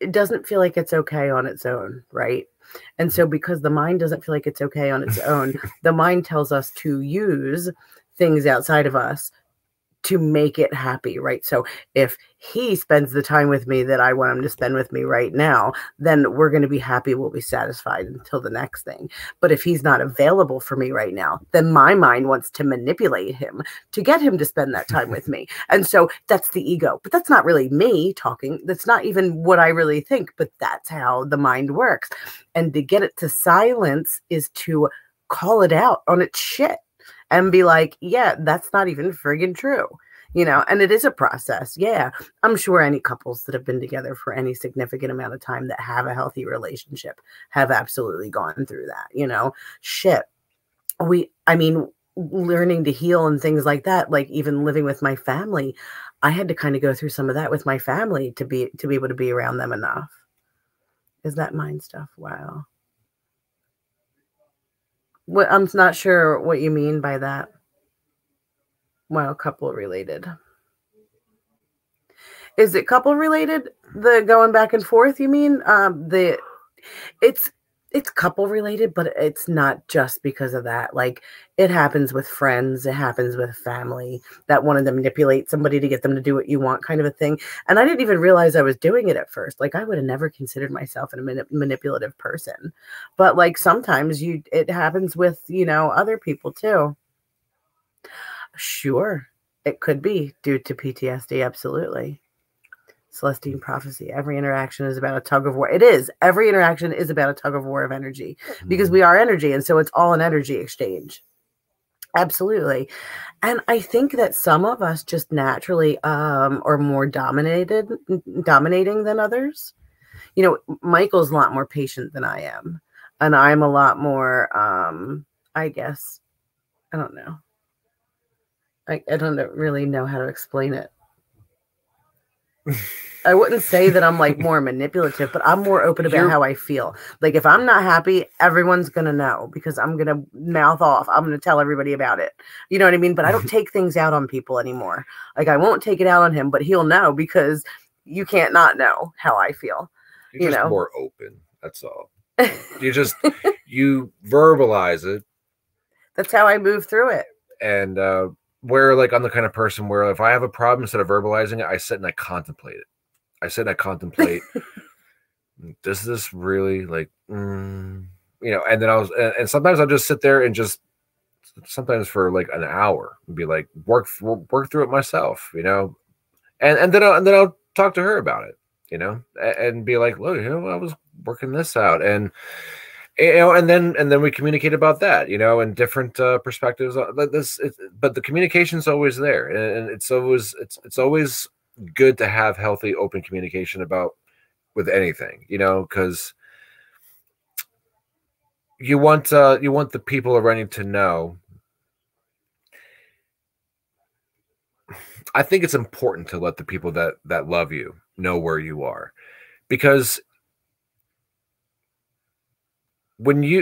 it doesn't feel like it's okay on its own, right? And so because the mind doesn't feel like it's okay on its own, the mind tells us to use things outside of us to make it happy, right? So if he spends the time with me that I want him to spend with me right now, then we're going to be happy, we'll be satisfied until the next thing. But if he's not available for me right now, then my mind wants to manipulate him to get him to spend that time with me. And so that's the ego. But that's not really me talking. That's not even what I really think, but that's how the mind works. And to get it to silence is to call it out on its shit. And be like, yeah, that's not even friggin' true, you know, and it is a process. Yeah, I'm sure any couples that have been together for any significant amount of time that have a healthy relationship have absolutely gone through that, you know, shit. I mean, learning to heal and things like that, like even living with my family, I had to kind of go through some of that with my family to be able to be around them enough. Is that mind stuff? Wow. What, I'm not sure what you mean by that. Wow, couple related. Is it couple related? The going back and forth, you mean? It's couple related, but it's not just because of that. Like, it happens with friends, it happens with family that wanted to manipulate somebody to get them to do what you want, kind of a thing. And I didn't even realize I was doing it at first. Like, I would have never considered myself a manipulative person, but like sometimes it happens with, you know, other people too. Sure, it could be due to PTSD. Absolutely. Celestine prophecy. Every interaction is about a tug of war. It is. Every interaction is about a tug of war of energy, because we are energy. And so it's all an energy exchange. Absolutely. And I think that some of us just naturally are more dominating than others. You know, Michael's a lot more patient than I am. And I'm a lot more, I guess, I don't know. I don't really know how to explain it. I wouldn't say that I'm like more manipulative, but I'm more open about how I feel. Like, if I'm not happy, everyone's going to know, because I'm going to mouth off. I'm going to tell everybody about it. You know what I mean? But I don't take things out on people anymore. Like, I won't take it out on him, but he'll know, because you can't not know how I feel. You're just more open. That's all. You verbalize it. That's how I move through it. And where, like, I'm the kind of person where if I have a problem, instead of verbalizing it, I sit and I contemplate it. Does this really, like, you know? And then and sometimes I'll just sit there and just, sometimes for like an hour, and be like, work through it myself, you know, and then I'll talk to her about it, you know, and be like, look, you know, I was working this out, and you know, and then we communicate about that, you know, and different perspectives. But the communication's always there, and it's always good to have healthy, open communication with anything, you know, because you want the people around you to know. I think it's important to let the people that love you know where you are, because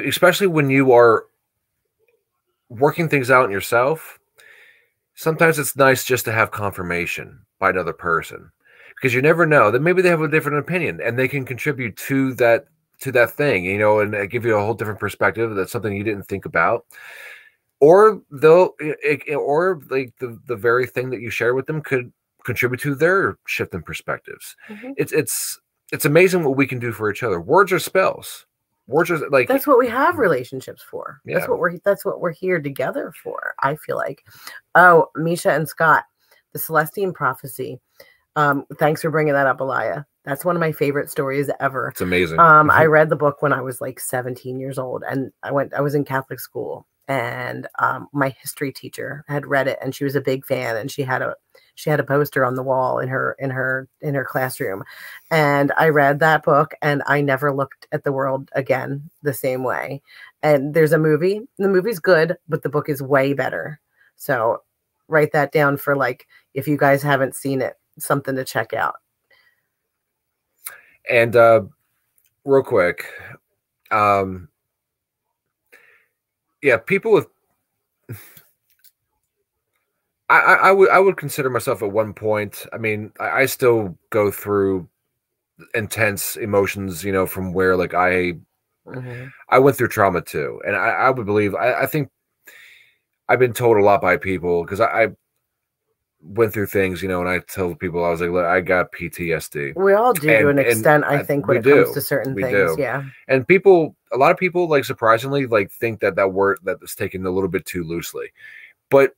especially when you are working things out in yourself, sometimes it's nice just to have confirmation by another person, because you never know that maybe they have a different opinion and they can contribute to that thing, you know, and give you a whole different perspective. That's something you didn't think about, or or like the very thing that you share with them could contribute to their shift in perspectives. It's amazing what we can do for each other. Words are spells. Words are like, that's what we have relationships for. Yeah. That's what we're here together for, I feel like. Oh, Misha and Scott, the Celestine prophecy. Thanks for bringing that up, Elia. That's one of my favorite stories ever. It's amazing. I read the book when I was like 17 years old, and I was in Catholic school, and my history teacher had read it, and she was a big fan, and she had a poster on the wall in her classroom. And I read that book, and I never looked at the world again the same way. And there's a movie. The movie's good, but the book is way better. So write that down for, like, if you guys haven't seen it, something to check out. And real quick, yeah, people with I would consider myself at one point. I mean, I still go through intense emotions, you know, from where, like, I went through trauma too, and I would believe I think I've been told a lot by people, because I went through things, you know, and I tell people, I was like, look, I got PTSD. We all do to an extent, I think, when it comes to certain things. Yeah. And a lot of people, like, surprisingly, like, think that word that is taken a little bit too loosely, but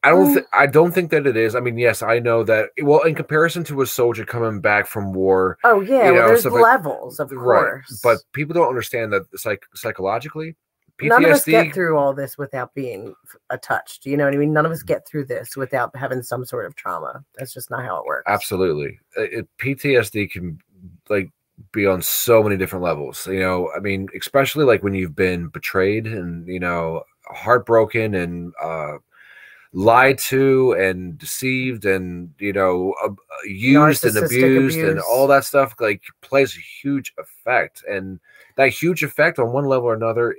I don't think that it is. I mean, yes, I know that. Well, in comparison to a soldier coming back from war. Oh yeah, well, there's levels, of course. Right. But people don't understand that, psychologically, PTSD. None of us get through all this without being touched. You know what I mean? None of us get through this without having some sort of trauma. That's just not how it works. Absolutely, PTSD can, like, be on so many different levels. You know, I mean, especially like when you've been betrayed and, you know, heartbroken, and lied to and deceived and, you know, used and abused and all that stuff, like, plays a huge effect. And that huge effect on one level or another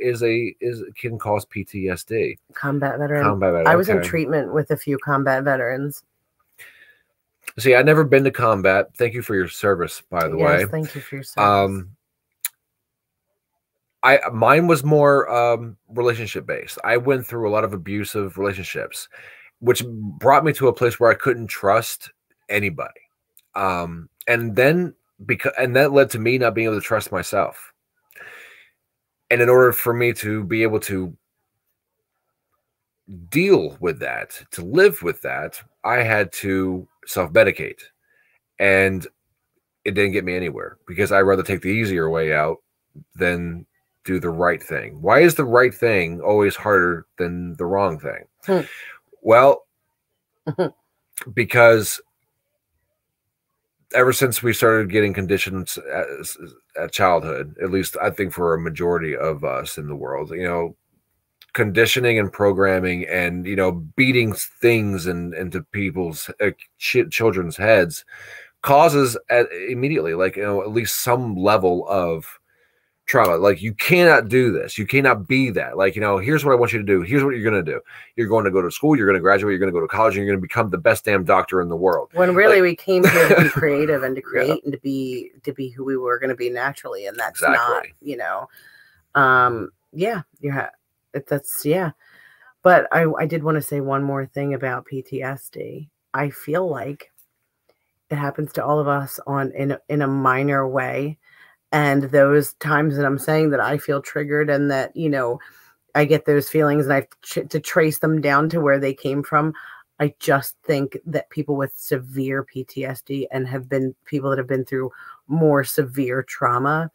can cause PTSD. Combat veteran. I was in treatment with a few combat veterans. See, I've never been to combat. Thank you for your service, by the way. Yes, thank you for your service. Mine was more relationship based. I went through a lot of abusive relationships, which brought me to a place where I couldn't trust anybody. And that led to me not being able to trust myself. And in order for me to be able to deal with that, to live with that, I had to self-medicate. And it didn't get me anywhere, because I'd rather take the easier way out than do the right thing. Why is the right thing always harder than the wrong thing? Well, because ever since we started getting conditions at childhood, at least I think for a majority of us in the world, you know, conditioning and programming and, you know, beating things into people's children's heads causes immediately, like, you know, at least some level of trauma. Like, you cannot do this. You cannot be that. Like, you know, here's what I want you to do. Here's what you're going to do. You're going to go to school. You're going to graduate. You're going to go to college. And you're going to become the best damn doctor in the world. When really we came here to be creative and to create and to be who we were going to be naturally. And that's not, you know, But I did want to say one more thing about PTSD. I feel like it happens to all of us in a minor way. And those times that I'm saying that I feel triggered and that, you know, I get those feelings and I have to trace them down to where they came from. I just think that people with severe PTSD and people that have been through more severe trauma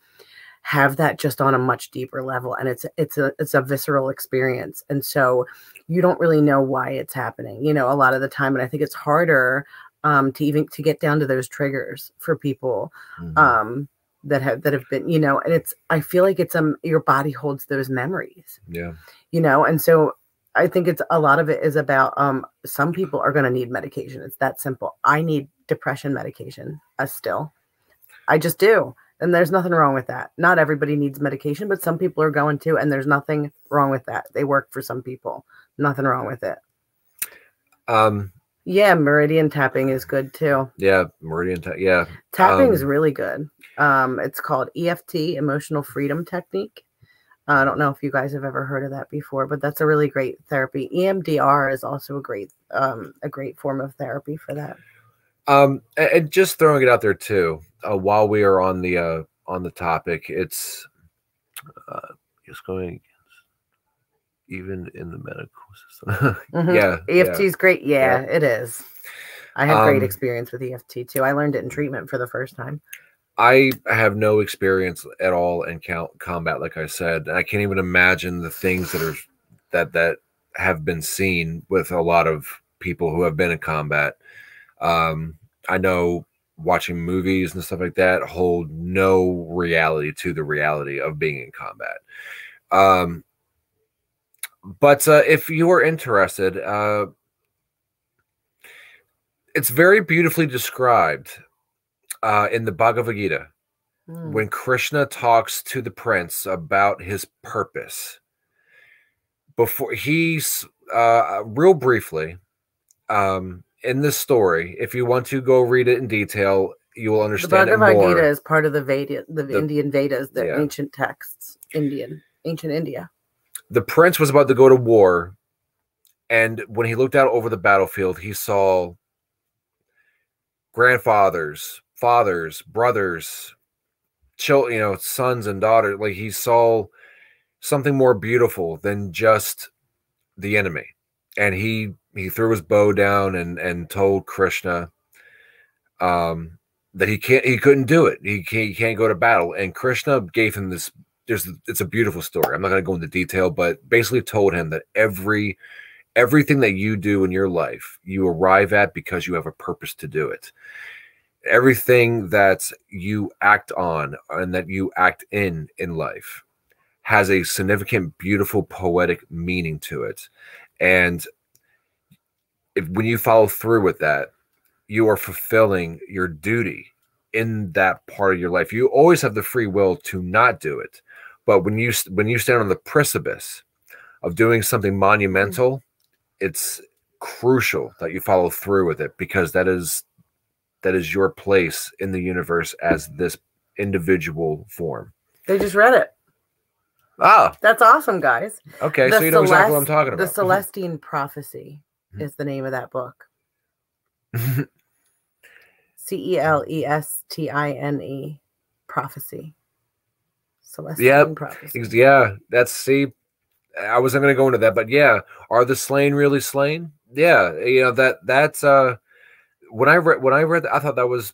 have that just on a much deeper level. And it's a visceral experience. And so you don't really know why it's happening, you know, a lot of the time. And I think it's harder to get down to those triggers for people. That have been, you know, and I feel like it's your body holds those memories, you know, and so I think a lot of it is about some people are going to need medication. It's that simple. I need depression medication still. I just do. And there's nothing wrong with that. Not everybody needs medication, but some people are going to, and there's nothing wrong with that. They work for some people. Nothing wrong with it. Yeah, meridian tapping is good too. Yeah, meridian tapping is really good. It's called EFT, Emotional Freedom Technique. I don't know if you guys have ever heard of that before, but that's a really great therapy. EMDR is also a great form of therapy for that. And just throwing it out there too, while we are on the topic, it's just going even in the medical system. EFT is great. Yeah, it is. I had great experience with EFT too. I learned it in treatment for the first time. I have no experience at all in combat, like I said. I can't even imagine the things that have been seen with a lot of people who have been in combat. I know watching movies and stuff like that hold no reality to the reality of being in combat. But if you are interested, it's very beautifully described in the Bhagavad Gita when Krishna talks to the prince about his purpose. Before he's real briefly in this story, if you want to go read it in detail, you will understand. The Bhagavad Gita is part of the Indian Vedas, the ancient texts, ancient India. The prince was about to go to war, and when he looked out over the battlefield, he saw grandfathers, fathers, brothers, children, you know, sons and daughters. Like, he saw something more beautiful than just the enemy. And he threw his bow down and told Krishna that he couldn't do it. He can't go to battle. And Krishna gave him this. It's a beautiful story. I'm not going to go into detail, but basically told him that everything that you do in your life, you arrive at because you have a purpose to do it. Everything that you act on and that you act in life has a significant, beautiful, poetic meaning to it. And when you follow through with that, you are fulfilling your duty in that part of your life. You always have the free will to not do it, but when you stand on the precipice of doing something monumental, it's crucial that you follow through with it, because that is your place in the universe as this individual form. They just read it. Ah, that's awesome, guys. Okay, so you know exactly what I'm talking about. The Celestine Prophecy is the name of that book. Celestine Prophecy. Celestine Prophecy. Yeah, I wasn't going to go into that, but yeah, are the slain really slain? Yeah, you know that's when I read that, I thought that was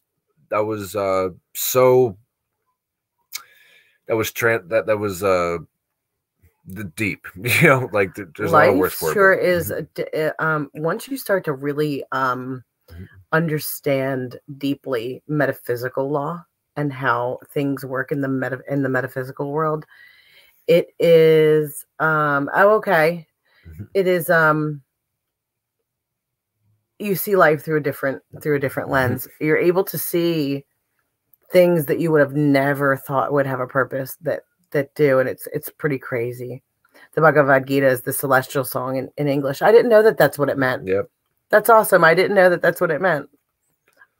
the deep, you know, like there's a lot of words for it. Sure is. Once you start to really understand deeply metaphysical law and how things work in the metaphysical world, it is it is you see life through a different lens. You're able to see things that you would have never thought would have a purpose that do, and it's pretty crazy. The Bhagavad Gita is the celestial song in English. I didn't know that that's what it meant. Yep. That's awesome. I didn't know that that's what it memeant.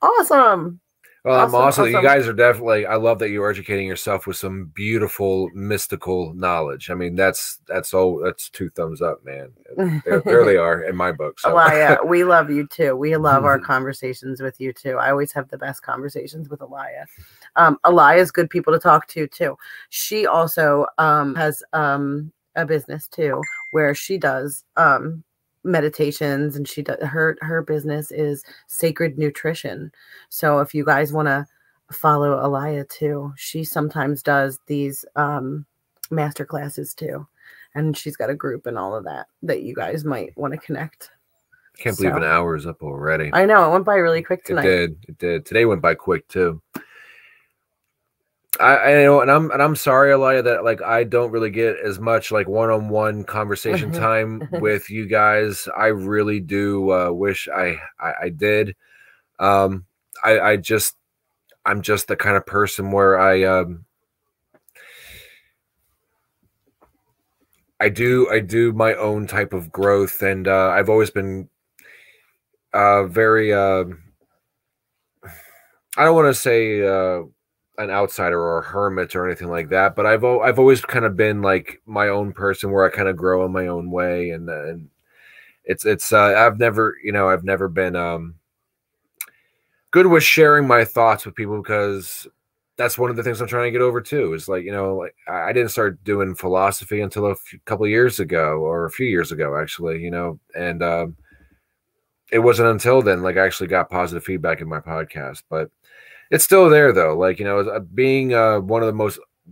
Awesome. Well, awesome. You guys are definitely, I love that you're educating yourself with some beautiful mystical knowledge. I mean, that's 2 thumbs up, man. There they are in my book. So. Alaya, we love you too. We love our conversations with you too. I always have the best conversations with Alaya. Alaya is good people to talk to too. She also has a business too, where she does meditations, and she does her business is Sacred Nutrition. So if you guys want to follow Alaya too, she sometimes does these master classes too, and she's got a group and all of that you guys might want to connect. Can't believe an hour is up already. I know, it went by really quick tonight. It did. Today went by quick too. I know, and I'm sorry, Alaya, that like I don't really get as much like one-on-one conversation time with you guys. I really do wish I did. I'm just the kind of person where I do my own type of growth, and I've always been very I don't want to say an outsider or a hermit or anything like that, but I've always kind of been like my own person, where I kind of grow in my own way, and it's I've never been good with sharing my thoughts with people, because that's one of the things I'm trying to get over too, is like, you know, like I didn't start doing philosophy until a couple of years ago, or a few years ago actually, you know, and it wasn't until then like I actually got positive feedback in my podcast, but it's still there though. Like, you know, being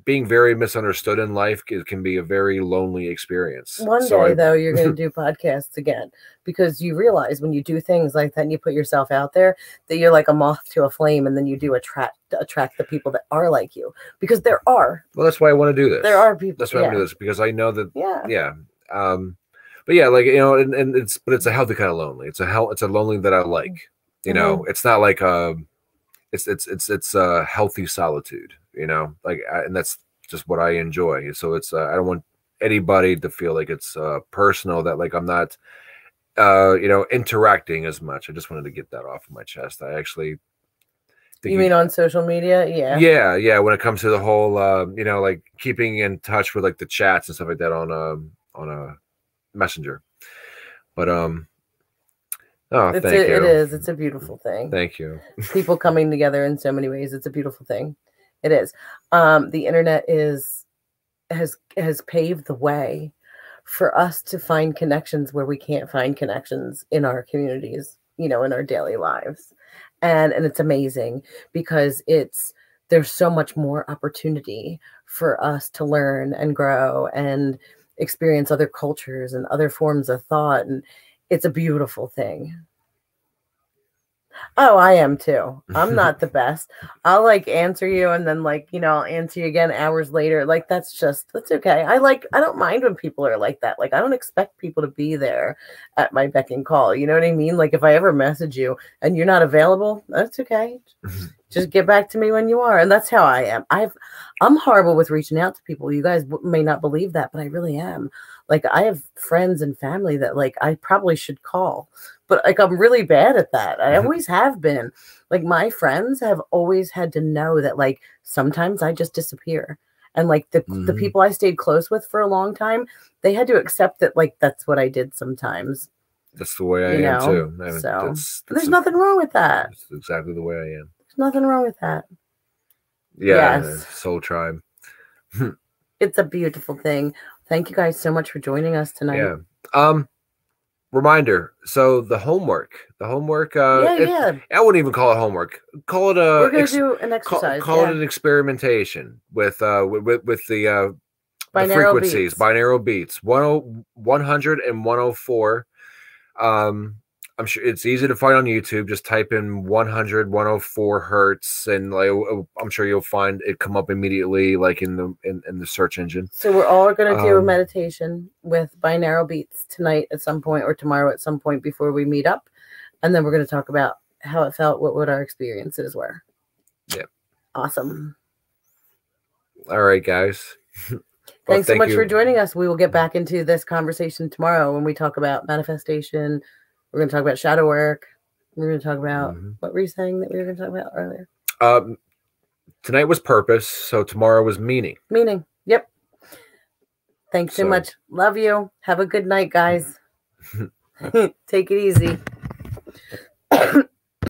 being very misunderstood in life can be a very lonely experience. One day though, you're going to do podcasts again, because you realize when you do things like that and you put yourself out there, that you're like a moth to a flame, and then you do attract the people that are like you, because there are. Well, that's why I want to do this. There are people. That's why I want to do this, because I know that. Yeah. But yeah, like, you know, and it's a healthy kind of lonely. It's a lonely that I like. You know, it's not like it's a healthy solitude, you know, like, and that's just what I enjoy. So it's I don't want anybody to feel like it's personal, that like I'm not you know, interacting as much. I just wanted to get that off of my chest. I actually think you mean on social media? Yeah, when it comes to the whole you know, like keeping in touch with like the chats and stuff like that on a messenger. But thank you. It's a beautiful thing. Thank you. People coming together in so many ways. It's a beautiful thing. It is. The internet has paved the way for us to find connections where we can't find connections in our communities, you know, in our daily lives. And it's amazing, because there's so much more opportunity for us to learn and grow and experience other cultures and other forms of thought, and it's a beautiful thing. Oh, I am too. I'm not the best. I'll like answer you and then like, I'll answer you again hours later. Like that's okay. I don't mind when people are like that. Like I don't expect people to be there at my beck and call. You know what I mean? Like if I ever message you and you're not available, that's okay. Just get back to me when you are. And that's how I am. I'm horrible with reaching out to people. You guys may not believe that, but I really am. Like I have friends and family that like I probably should call, but like I'm really bad at that. I always have been. Like my friends have always had to know that like sometimes I just disappear. And like the people I stayed close with for a long time, they had to accept that like that's what I did sometimes. That's the way I am too. I mean, so there's nothing wrong with that. That's exactly the way I am. There's nothing wrong with that. Yeah, yes. Soul Tribe. It's a beautiful thing. Thank you guys so much for joining us tonight. Yeah. Reminder. So the homework. I wouldn't even call it homework. Call it We're gonna do an exercise. Call it an experimentation with the frequencies, binaural beats, 100 and 104. I'm sure it's easy to find on YouTube. Just type in 100, 104 hertz, and like I'm sure you'll find it come up immediately, like in the search engine. So we're all going to do a meditation with binaural beats tonight at some point, or tomorrow at some point before we meet up, and then we're going to talk about how it felt, what our experiences were. Yeah. Awesome. All right, guys. Thanks so much for joining us. We will get back into this conversation tomorrow when we talk about manifestation. We're going to talk about shadow work. We're going to talk about what were you saying that we were going to talk about earlier? Tonight was purpose, so tomorrow was meaning. Meaning. Yep. Thanks so much. Love you. Have a good night, guys. Take it easy.